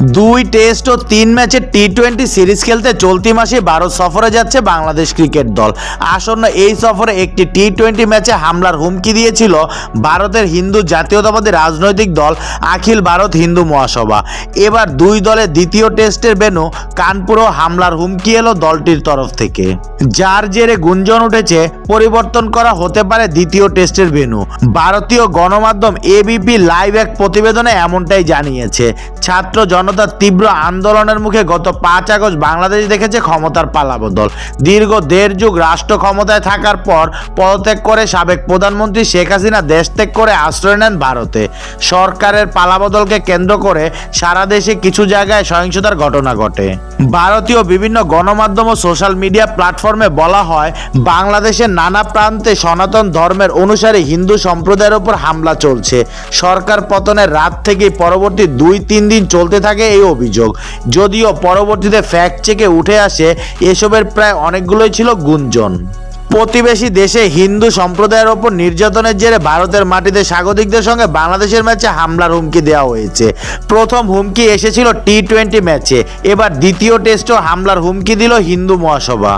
দুই টেস্ট ও 3 ম্যাচের টি-20 সিরিজ খেলতে চলতি মাসে ভারত সফরে যাচ্ছে বাংলাদেশ ক্রিকেট দল। আসন্ন এই সফরে একটি টি-20 ম্যাচে হামলার হুমকি দিয়েছিল ভারতের হিন্দু জাতীয়তাবাদী রাজনৈতিক দল অখিল ভারত হিন্দু মহাসভা। এবার দুই দলের দ্বিতীয় টেস্টের ভেন্যু কানপুরেও হামলার হুমকি এলো দলটির তরফ থেকে, যার জেরে গুঞ্জন উঠেছে পরিবর্তন করা হতে পারে দ্বিতীয় টেস্টের ভেন্যু। ভারতীয় গণমাধ্যম এবিপি লাইভ এক প্রতিবেদনে এমনটাই জানিয়েছে। ছাত্র জনতার তীব্র আন্দোলনের মুখে গত 5 আগস্ট বাংলাদেশ দেখেছে ক্ষমতার পালাবদল। দীর্ঘ 1.5 যুগ রাষ্ট্র ক্ষমতায় থাকার পর পদত্যাগ করে সাবেক প্রধানমন্ত্রী শেখ হাসিনা দেশ ত্যাগ করে আশ্রয় নেন ভারতে। সরকারের পালাবদলকে কেন্দ্র করে সারা দেশে কিছু জায়গায় সহিংসতার ঘটনা ঘটে। ভারতীয় বিভিন্ন গণমাধ্যম ও সোশ্যাল মিডিয়া প্ল্যাটফর্মে বলা হয়, বাংলাদেশের নানা প্রান্তে সনাতন ধর্মের অনুসারী হিন্দু সম্প্রদায়ের উপর হামলা চলছে। সরকার পতনের রাত থেকেই পরবর্তী 2-3 দিন চলতে থাকে এই অভিযোগ। যদিও পরবর্তীতে ফ্যাক্ট চেকে উঠে আসে এসবের প্রায় অনেকগুলোই ছিল গুঞ্জন। প্রতিবেশী দেশে হিন্দু সম্প্রদায়ের ওপর নির্যাতনের জেরে ভারতের মাটিতে স্বাগতিকদের সঙ্গে বাংলাদেশের ম্যাচে হামলার হুমকি দেওয়া হয়েছে। প্রথম হুমকি এসেছিল টি-20 ম্যাচে, এবার দ্বিতীয় টেস্টেও হামলার হুমকি দিল হিন্দু মহাসভা।